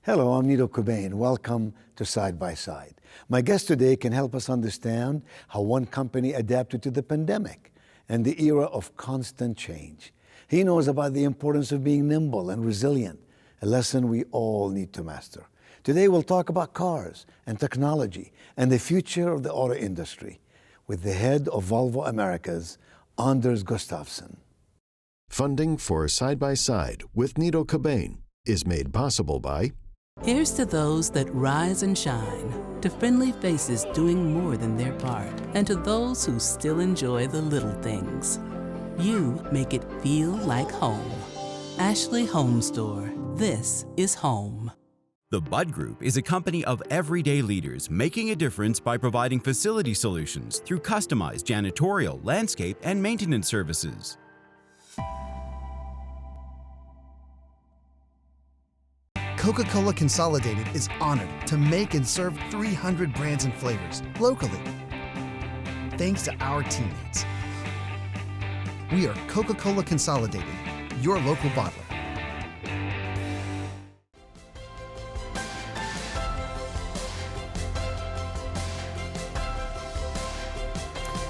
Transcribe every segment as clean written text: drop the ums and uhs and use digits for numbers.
Hello, I'm Nido Cobain. Welcome to Side by Side. My guest today can help us understand how one company adapted to the pandemic and the era of constant change. He knows about the importance of being nimble and resilient, a lesson we all need to master. Today we'll talk about cars and technology and the future of the auto industry with the head of Volvo Americas, Anders Gustafsson. Funding for Side by Side with Nido Cobain is made possible by... Here's to those that rise and shine, to friendly faces doing more than their part, and to those who still enjoy the little things. You make it feel like home. Ashley Home Store. This is home. The Bud Group is a company of everyday leaders making a difference by providing facility solutions through customized janitorial, landscape, and maintenance services. Coca-Cola Consolidated is honored to make and serve 300 brands and flavors locally. Thanks to our teammates. We are Coca-Cola Consolidated, your local bottler.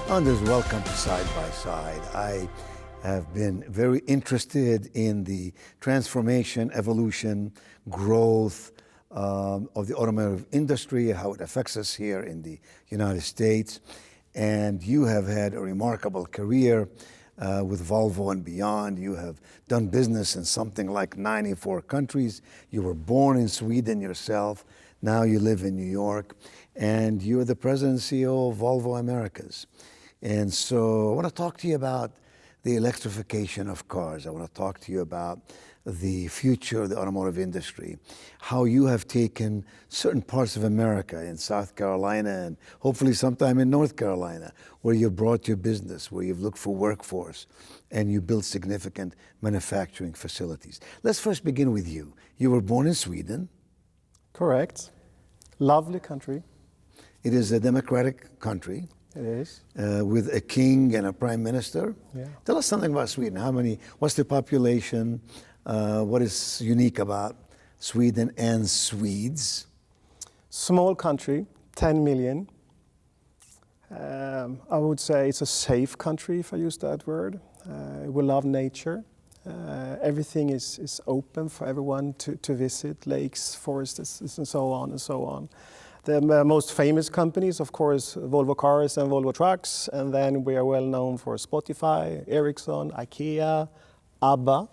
Anders, welcome to Side by Side. I have been very interested in the transformation, evolution, growth of the automotive industry, how it affects us here in the United States. And you have had a remarkable career with Volvo and beyond. You have done business in something like 94 countries. You were born in Sweden yourself. Now you live in New York. And you're the president and CEO of Volvo Americas. And so I want to talk to you about the electrification of cars. I want to talk to you about the future of the automotive industry, how you have taken certain parts of America, in South Carolina and hopefully sometime in North Carolina, where you brought your business, where you've looked for workforce, and you built significant manufacturing facilities. Let's first begin with you. You were born in Sweden. Correct. Lovely country. It is a democratic country. It is. With a king and a prime minister. Yeah. Tell us something about Sweden. What's the population? What is unique about Sweden and Swedes? Small country, 10 million. I would say it's a safe country, if I use that word. We love nature. Everything is open for everyone to visit, lakes, forests, and so on and so on. The most famous companies, of course, Volvo Cars and Volvo Trucks, and then we are well known for Spotify, Ericsson, IKEA, ABBA.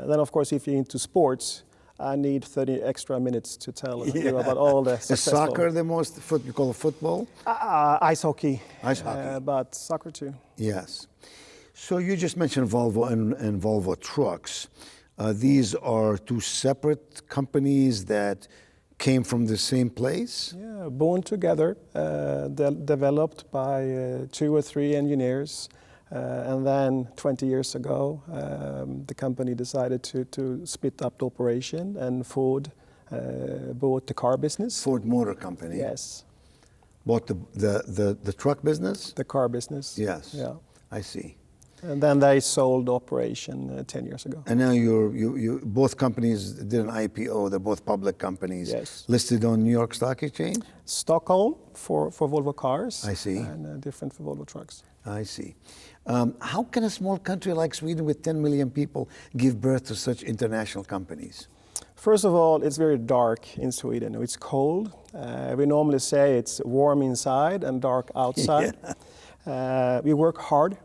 Then, of course, if you're into sports, I need 30 extra minutes to tell you about all the successful... Is soccer the most, you call it football? Ice hockey. Ice hockey. But soccer too. Yes. So you just mentioned Volvo and Volvo Trucks. These are two separate companies that came from the same place? Yeah, born together, developed by 2 or 3 engineers. And then 20 years ago, the company decided to split up the operation, and Ford bought the car business. Ford Motor Company? Yes. Bought the truck business? The car business. Yes. Yeah. I see. And then they sold the operation 10 years ago. And now you both companies did an IPO. They're both public companies. Yes. Listed on New York Stock Exchange? Stockholm for Volvo Cars. I see. And different for Volvo Trucks. I see. How can a small country like Sweden with 10 million people give birth to such international companies? First of all, it's very dark in Sweden. It's cold. We normally say it's warm inside and dark outside. Yeah. We work hard.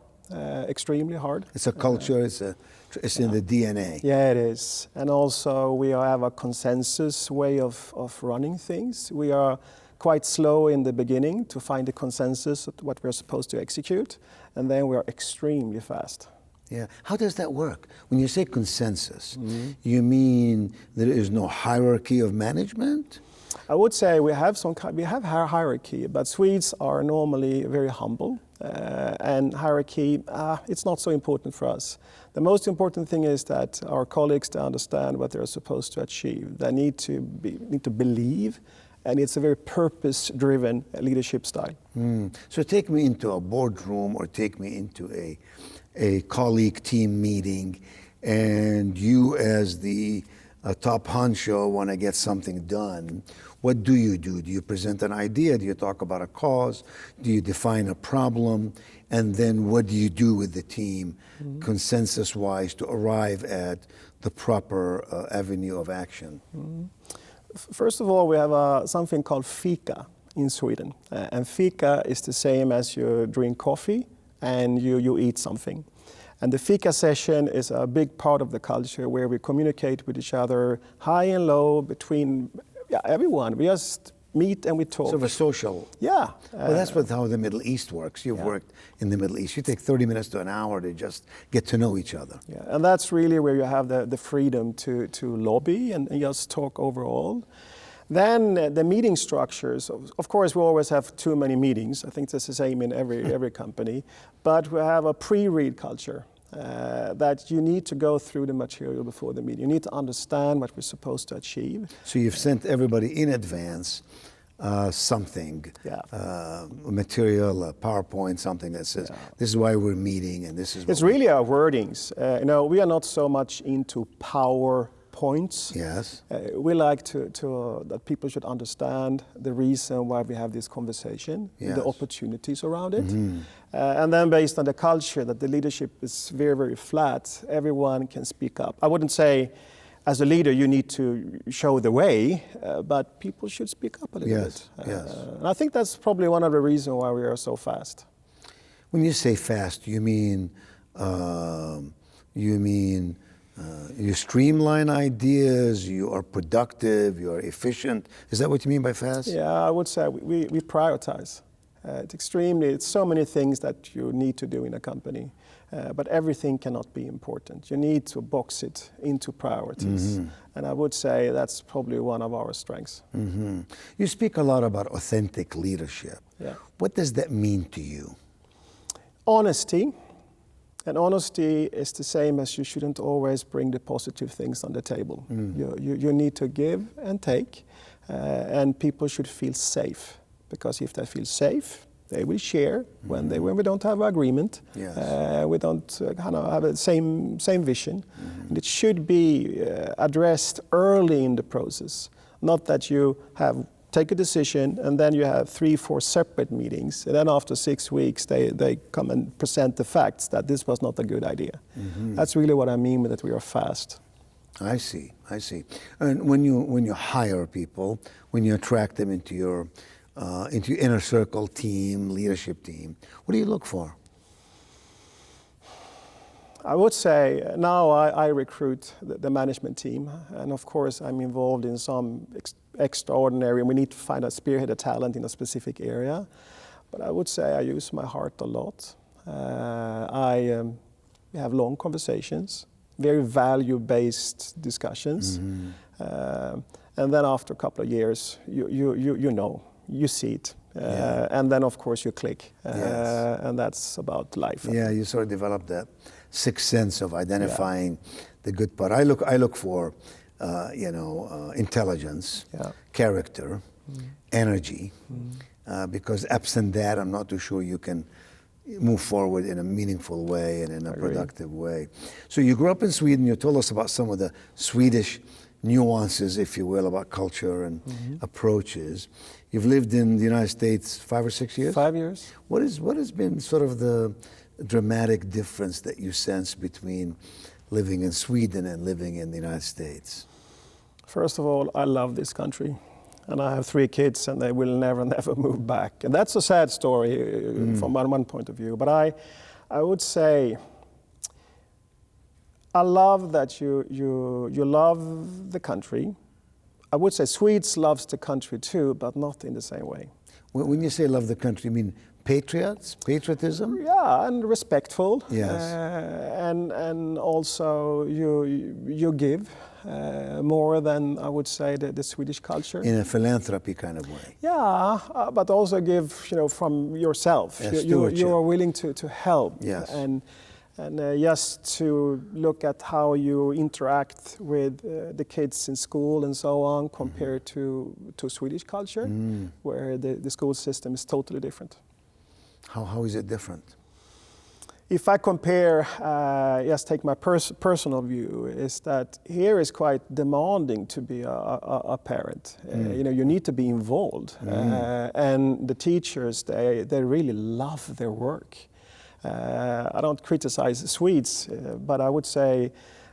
Extremely hard. It's a culture, it's in the DNA. Yeah, it is. And also we have a consensus way of running things. We are quite slow in the beginning to find a consensus of what we're supposed to execute, and then we are extremely fast. Yeah. How does that work? When you say consensus, you mean there is no hierarchy of management? I would say we have hierarchy, but Swedes are normally very humble. And hierarchy, it's not so important for us. The most important thing is that our colleagues understand what they're supposed to achieve. They need to believe, and it's a very purpose-driven leadership style. So take me into a boardroom or take me into a colleague team meeting, and you as the a top honcho want to get something done, what do you do? Do you present an idea? Do you talk about a cause? Do you define a problem? And then what do you do with the team, consensus-wise, to arrive at the proper avenue of action? First of all, we have something called fika in Sweden. And fika is the same as you drink coffee and you eat something. And the fika session is a big part of the culture where we communicate with each other, high and low, between everyone. We just meet and we talk. Sort of a social. Yeah. Well, that's how the Middle East works. You've worked in the Middle East. You take 30 minutes to an hour to just get to know each other. Yeah, and that's really where you have the freedom to lobby and just talk overall. Then the meeting structures, of course we always have too many meetings. I think that's the same in every company. But we have a pre-read culture that you need to go through the material before the meeting. You need to understand what we're supposed to achieve. So you've sent everybody in advance something, material, a PowerPoint, something that says, this is why we're meeting and this is what it's really our wordings. We are not so much into PowerPoints. Yes. We like to that people should understand the reason why we have this conversation, the opportunities around it. And then based on the culture that the leadership is very, very flat, everyone can speak up. I wouldn't say as a leader you need to show the way, but people should speak up a little bit. And I think that's probably one of the reasons why we are so fast. When you say fast, you mean you streamline ideas, you are productive, you are efficient. Is that what you mean by fast? Yeah, I would say we prioritize. It's so many things that you need to do in a company, but everything cannot be important. You need to box it into priorities. And I would say that's probably one of our strengths. You speak a lot about authentic leadership. Yeah. What does that mean to you? Honesty. And honesty is the same as you shouldn't always bring the positive things on the table. You need to give and take, and people should feel safe. Because if they feel safe, they will share when we don't have an agreement. We don't have the same vision. And it should be addressed early in the process, not that you take a decision and then you have 3-4 separate meetings, and then after 6 weeks they come and present the facts that this was not a good idea. That's really what I mean with that we are fast. I see. And when you hire people, when you attract them into your inner circle team, leadership team, what do you look for? I would say now I recruit the management team, and of course I'm involved in some extraordinary, and we need to find a spearhead talent in a specific area. But I would say I use my heart a lot. We have long conversations, very value-based discussions, and then after a couple of years, you see it. And then of course you click, and that's about life. Yeah, you sort of develop that sixth sense of identifying the good part. I look for, intelligence, character, energy, because absent that, I'm not too sure you can move forward in a meaningful way and in a productive way. So you grew up in Sweden. You told us about some of the Swedish nuances, if you will, about culture and approaches. You've lived in the United States 5 or 6 years? 5 years. What has been sort of the dramatic difference that you sense between living in Sweden and living in the United States? First of all, I love this country. And I have 3 kids and they will never move back. And that's a sad story from one point of view. But I would say I love that you love the country. I would say Swedes loves the country too, but not in the same way. When you say love the country, you mean patriotism? Yeah, and respectful. Yes. And also you give more than, I would say, the Swedish culture. In a philanthropy kind of way. Yeah, but also give, from yourself. Yes, you are willing to help. Yes. And just to look at how you interact with the kids in school and so on compared to Swedish culture, where the school system is totally different. How is it different? if I compare, just take my personal view, is that here is quite demanding to be a parent. You know, you need to be involved, and the teachers they really love their work. I don't criticize the Swedes, but I would say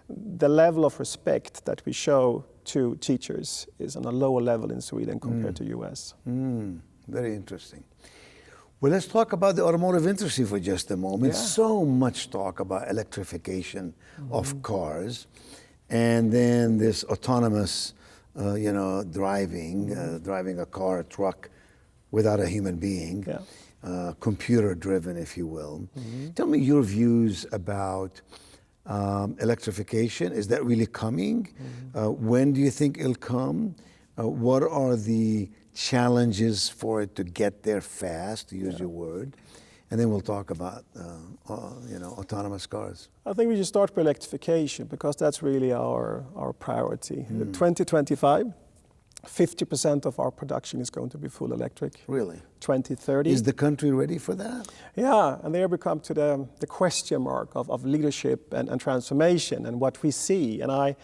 the level of respect that we show to teachers is on a lower level in Sweden compared to US. Very interesting. Well, let's talk about the automotive industry for just a moment. Yeah. So much talk about electrification of cars, and then this autonomous, driving a car, a truck, without a human being, computer-driven, if you will. Tell me your views about electrification. Is that really coming? When do you think it'll come? What are the challenges for it to get there fast, to use your word? And then we'll talk about autonomous cars. I think we should start with electrification because that's really our priority. 2025, 50% of our production is going to be full electric. Really? 2030. Is the country ready for that? Yeah, and there we come to the question mark of leadership and transformation and what we see. And I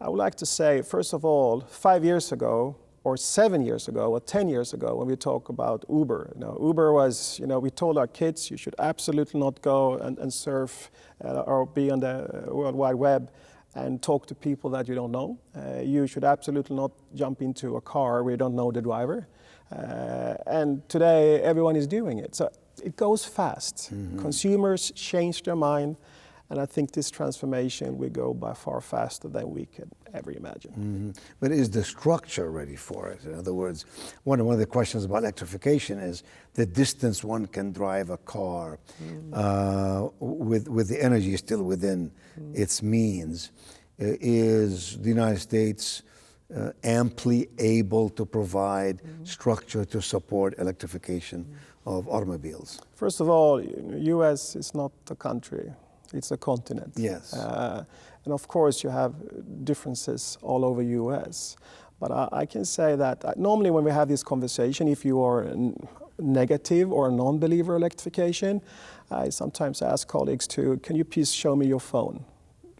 would like to say, first of all, 5 years ago, or 7 years ago, or 10 years ago, when we talk about Uber. Uber was, we told our kids, you should absolutely not go and surf or be on the World Wide Web and talk to people that you don't know. You should absolutely not jump into a car where you don't know the driver. And today, everyone is doing it. So it goes fast. Consumers change their mind. And I think this transformation will go by far faster than we could ever imagine. But is the structure ready for it? In other words, one of the questions about electrification is the distance one can drive a car with the energy still within its means. Is the United States amply able to provide structure to support electrification of automobiles? First of all, U.S. is not a country. It's a continent. Yes. And of course you have differences all over US. But I can say that normally when we have this conversation, if you are negative or a non-believer electrification, I sometimes ask colleagues can you please show me your phone?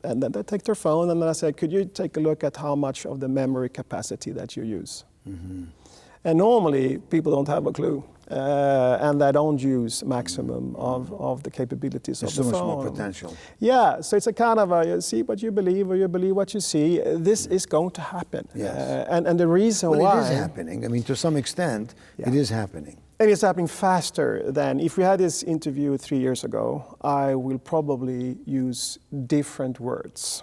And then they take their phone and then I say, could you take a look at how much of the memory capacity that you use? And normally people don't have a clue. And they don't use maximum of the capabilities of the phone. There's so much more potential. Yeah, so it's a kind of you see what you believe or you believe what you see. This is going to happen. Yes. And the reason why... it is happening. I mean, to some extent, it is happening. And it's happening faster than... If we had this interview 3 years ago, I will probably use different words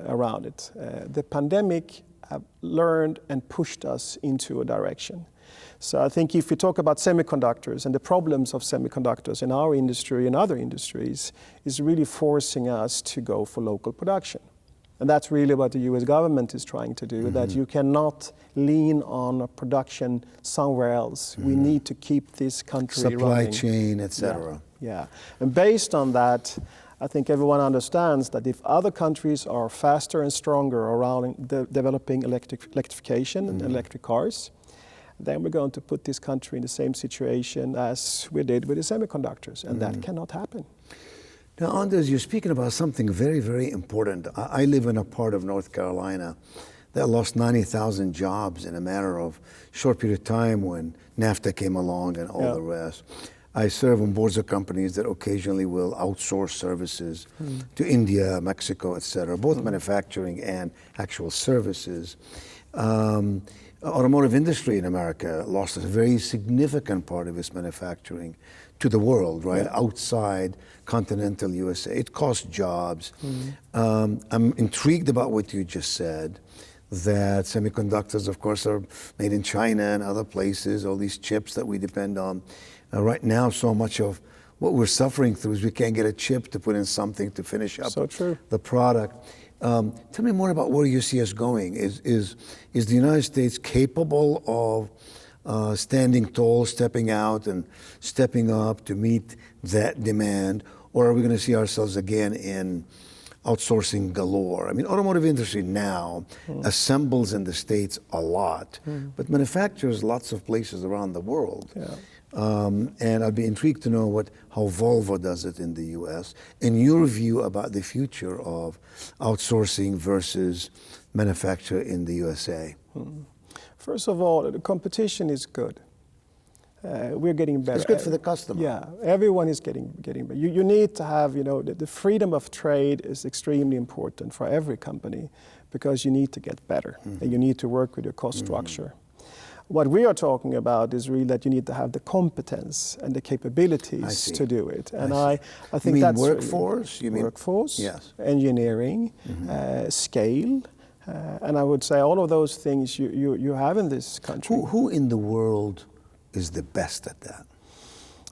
around it. The pandemic have learned and pushed us into a direction. So I think if we talk about semiconductors and the problems of semiconductors in our industry and other industries is really forcing us to go for local production. And that's really what the US government is trying to do, that you cannot lean on a production somewhere else. We need to keep this country running. Supply chain, etc. Yeah. And based on that, I think everyone understands that if other countries are faster and stronger around developing electrification and electric cars, then we're going to put this country in the same situation as we did with the semiconductors, and that cannot happen. Now, Anders, you're speaking about something very, very important. I live in a part of North Carolina that lost 90,000 jobs in a matter of short period of time when NAFTA came along and all the rest. I serve on boards of companies that occasionally will outsource services to India, Mexico, etc., both manufacturing and actual services. Automotive industry in America lost a very significant part of its manufacturing to the world, right? Outside continental USA. It cost jobs. I'm intrigued about what you just said, that semiconductors, of course, are made in China and other places, all these chips that we depend on. Right now, so much of what we're suffering through is we can't get a chip to put in something to finish up the product. Tell me more about where you see us going. Is the United States capable of standing tall, stepping out and stepping up to meet that demand? Or are we going to see ourselves again in outsourcing galore? I mean, automotive industry now assembles in the States a lot, but manufactures lots of places around the world. And I'd be intrigued to know how Volvo does it in the US, and your view about the future of outsourcing versus manufacture in the USA. First of all, the competition is good. We're getting better. It's good for the customer. Yeah, everyone is getting better. You need to have, the freedom of trade is extremely important for every company because you need to get better and you need to work with your cost structure. What we are talking about is really that you need to have the competence and the capabilities to do it. And I think you mean that's workforce? Really, you mean workforce, yes. Engineering, scale, and I would say all of those things you have in this country. Who in the world is the best at that?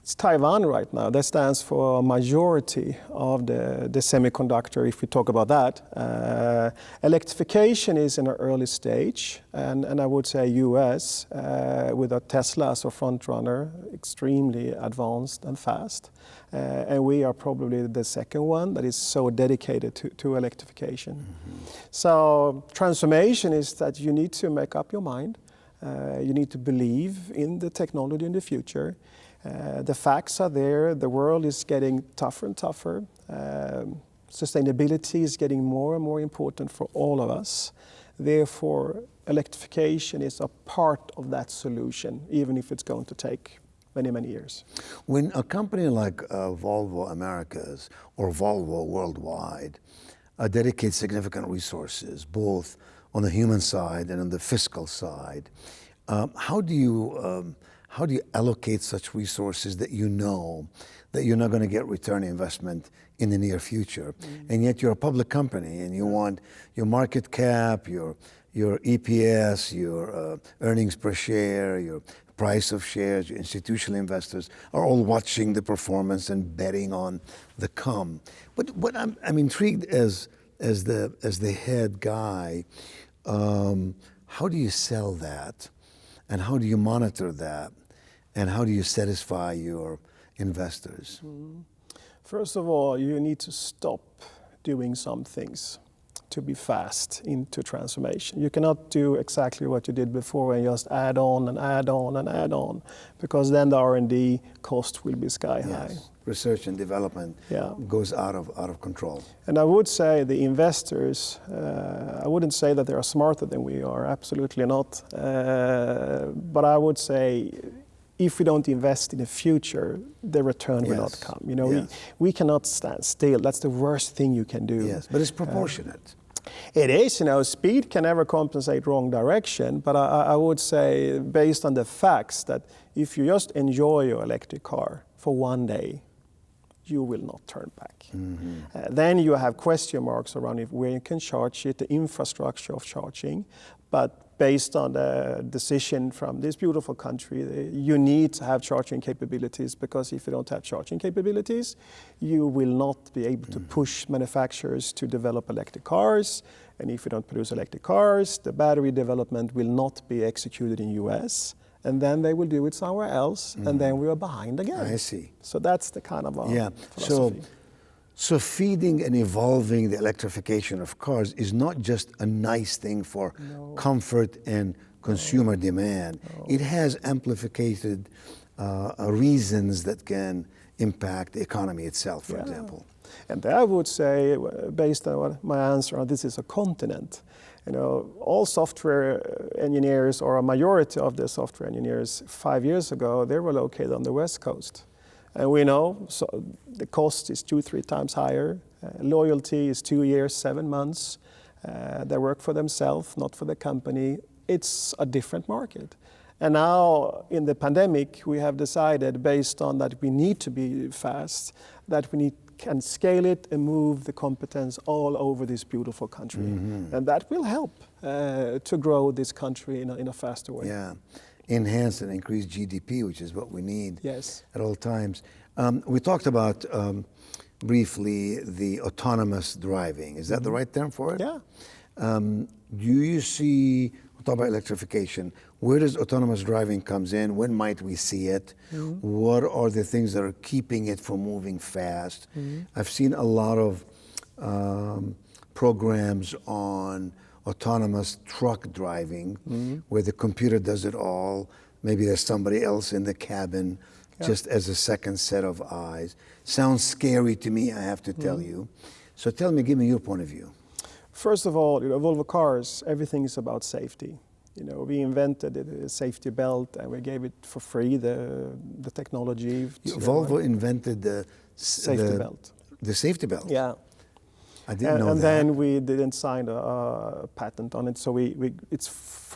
It's Taiwan right now. That stands for a majority of the semiconductor, if we talk about that. Electrification is in an early stage, and I would say US, with a Tesla as a front runner, extremely advanced and fast. And we are probably the second one that is so dedicated to electrification. So transformation is that you need to make up your mind. You need to believe in the technology in the future. The facts are there. The world is getting tougher and tougher. Sustainability is getting more and more important for all of us. Therefore, electrification is a part of that solution, even if it's going to take many, many years. When a company like Volvo Americas or Volvo worldwide dedicates significant resources, both on the human side and on the fiscal side, how do you allocate such resources that you know that you're not going to get return investment in the near future? And yet you're a public company and you want your market cap, your EPS, your earnings per share, your price of shares, your institutional investors are all watching the performance and betting on the come. But what I'm intrigued as the head guy, how do you sell that? And how do you monitor that? And how do you satisfy your investors? First of all, you need to stop doing some things to be fast into transformation. You cannot do exactly what you did before and just add on and add on and add on, because then the R&D cost will be sky high. Yes. Research and development goes out of control. And I would say the investors, I wouldn't say that they are smarter than we are, absolutely not. But I would say if we don't invest in the future, the return will not come. We cannot stand still. That's the worst thing you can do. Yes, but it's proportionate. It is, speed can never compensate wrong direction, but I would say, based on the facts, that if you just enjoy your electric car for one day, you will not turn back. Then you have question marks around where you can charge it, the infrastructure of charging, but based on the decision from this beautiful country, you need to have charging capabilities, because if you don't have charging capabilities, you will not be able to push manufacturers to develop electric cars. And if you don't produce electric cars, the battery development will not be executed in US. And then they will do it somewhere else, and then we are behind again. I see. So that's the kind of philosophy. So feeding and evolving the electrification of cars is not just a nice thing for comfort and consumer demand. It has amplified reasons that can impact the economy itself, for example. And I would say, based on my answer, this is a continent. All software engineers, or a majority of the software engineers 5 years ago, they were located on the West Coast. And we know the cost is 2-3 times higher. Loyalty is 2 years, 7 months. They work for themselves, not for the company. It's a different market. And now in the pandemic, we have decided, based on that we need to be fast, that we can scale it and move the competence all over this beautiful country. And that will help to grow this country in a faster way. Yeah. Enhance and increase GDP, which is what we need at all times. We talked about briefly the autonomous driving. Is that the right term for it? Yeah. Do you see, we'll talk about electrification, where does autonomous driving comes in? When might we see it? What are the things that are keeping it from moving fast? I've seen a lot of programs on autonomous truck driving, where the computer does it all. maybe there's somebody else in the cabin, just as a second set of eyes. Sounds scary to me, I have to tell you. So tell me, give me your point of view. First of all, Volvo cars, everything is about safety. We invented a safety belt and we gave it for free, the technology. Volvo invented the safety belt. The safety belt? Yeah. I didn't know that. And then we didn't sign a patent on it, so it's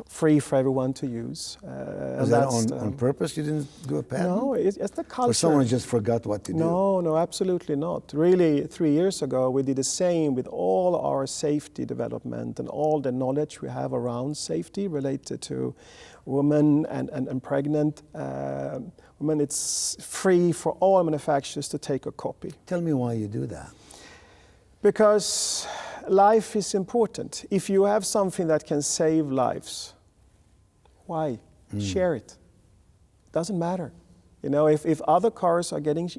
free for everyone to use. Was that on purpose? You didn't do a patent? No, it's the culture. Or someone just forgot what to do? No, absolutely not. Really, 3 years ago, we did the same with all our safety development and all the knowledge we have around safety related to women and pregnant women. It's free for all manufacturers to take a copy. Tell me why you do that. Because life is important. If you have something that can save lives, why? Share it. Doesn't matter. If other cars are getting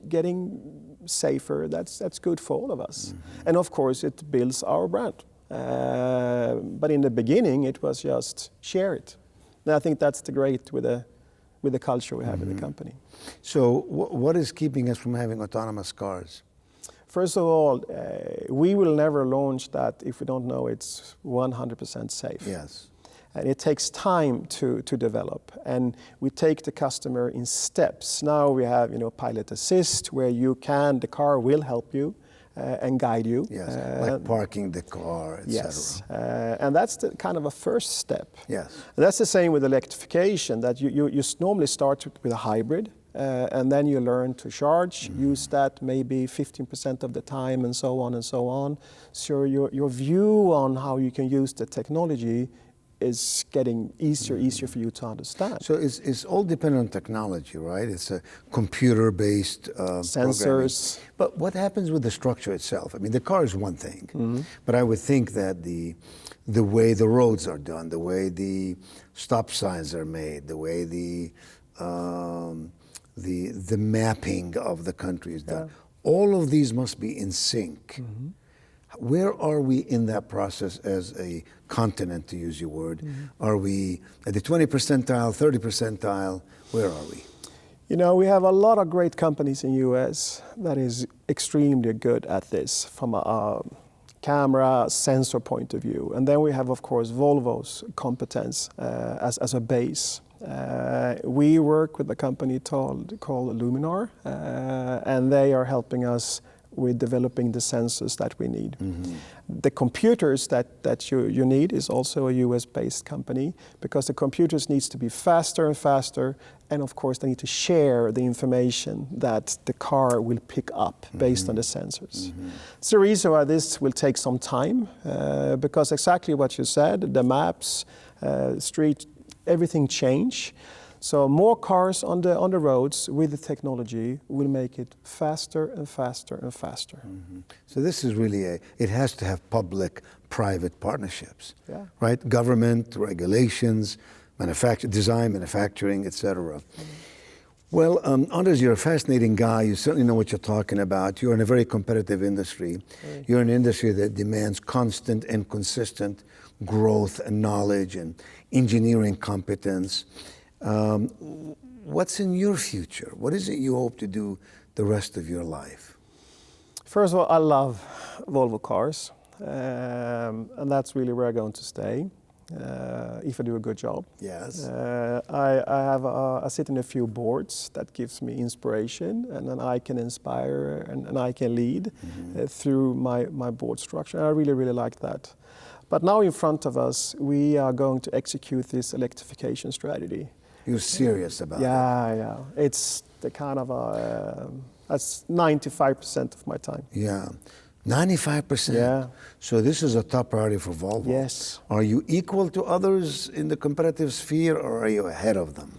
safer, that's good for all of us. And of course, it builds our brand. But in the beginning, it was just share it. And I think that's the great with the culture we have in the company. So what is keeping us from having autonomous cars? First of all, we will never launch that if we don't know it's 100% safe. Yes. And it takes time to develop. And we take the customer in steps. Now we have, pilot assist, where the car will help you and guide you. Yes, like parking the car, etc. Yes, and that's the kind of a first step. Yes. And that's the same with electrification, that you normally start with a hybrid. And then you learn to charge, use that maybe 15% of the time, and so on and so on. So your view on how you can use the technology is getting easier for you to understand. So it's all dependent on technology, right? It's a computer-based sensors. Programming. But what happens with the structure itself? I mean, the car is one thing, but I would think that the way the roads are done, the way the stop signs are made, the way the mapping of the country is done. All of these must be in sync. Where are we in that process as a continent, to use your word? Are we at the 20 percentile, 30 percentile? Where are we? We have a lot of great companies in US that is extremely good at this from a camera sensor point of view. And then we have, of course, Volvo's competence as a base. We work with a company called Luminar, and they are helping us with developing the sensors that we need. The computers that you need is also a US-based company, because the computers needs to be faster and faster, and of course they need to share the information that the car will pick up based on the sensors. It's the reason why this will take some time, because exactly what you said, the maps, street, everything change. So more cars on the roads with the technology will make it faster and faster and faster. So this is really it has to have public-private partnerships, right? Government, regulations, design, manufacturing, etc. Well, Anders, you're a fascinating guy. You certainly know what you're talking about. You're in a very competitive industry. You're in an industry that demands constant and consistent growth and knowledge and engineering competence. What's in your future? What is it you hope to do the rest of your life? First of all, I love Volvo cars, and that's really where I'm going to stay if I do a good job. Yes. I sit in a few boards that gives me inspiration, and then I can inspire and I can lead through my board structure. I really, really like that. But now in front of us, we are going to execute this electrification strategy. You're serious about it? Yeah. It's the kind of that's 95% of my time. Yeah, 95%? Yeah. So this is a top priority for Volvo? Yes. Are you equal to others in the competitive sphere, or are you ahead of them?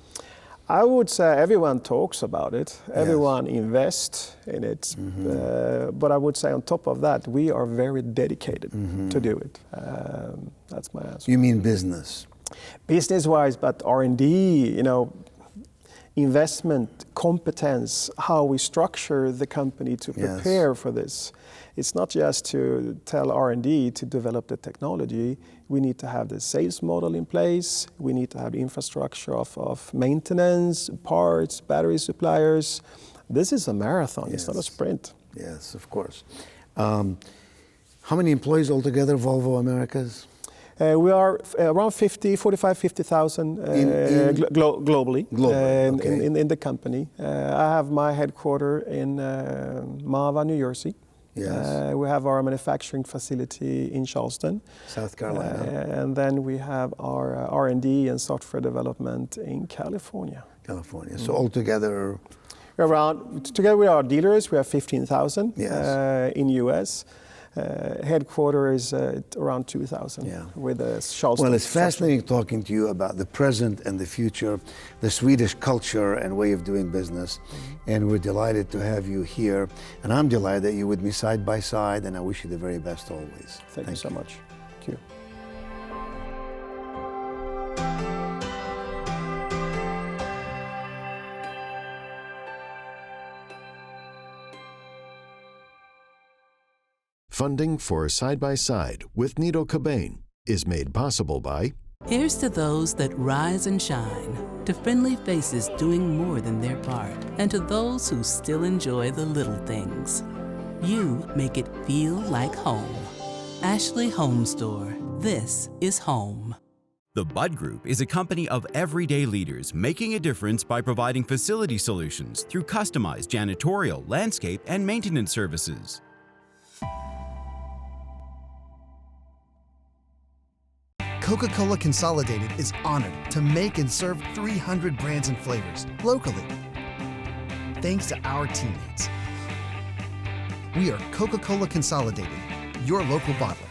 I would say everyone talks about it. Everyone invests in it. But I would say on top of that, we are very dedicated to do it. That's my answer. You mean business? Business-wise, but R&D, investment, competence, how we structure the company to prepare for this. It's not just to tell R&D to develop the technology. We need to have the sales model in place. We need to have the infrastructure of maintenance, parts, battery suppliers. This is a marathon. It's not a sprint. Yes, of course. How many employees altogether, Volvo Americas? We are around 50,000 globally, in the company. I have my headquarters in Mahwah, New Jersey. Yes. We have our manufacturing facility in Charleston, South Carolina. And then we have our R&D and software development in California. So altogether? Together with our dealers, we have 15,000 Yes. in US. Headquarters is around 2,000 with the Charleston. Well, it's fascinating talking to you about the present and the future, the Swedish culture and way of doing business. And we're delighted to have you here. And I'm delighted that you're with me side by side, and I wish you the very best always. Thank you so much. Thank you. Funding for Side by Side with Nido Cobain is made possible by Here's to those that rise and shine, to friendly faces doing more than their part, and to those who still enjoy the little things. You make it feel like home. Ashley Home Store. This is home. The Bud Group is a company of everyday leaders making a difference by providing facility solutions through customized janitorial, landscape, and maintenance services. Coca-Cola Consolidated is honored to make and serve 300 brands and flavors locally. Thanks to our teammates. We are Coca-Cola Consolidated, your local bottler.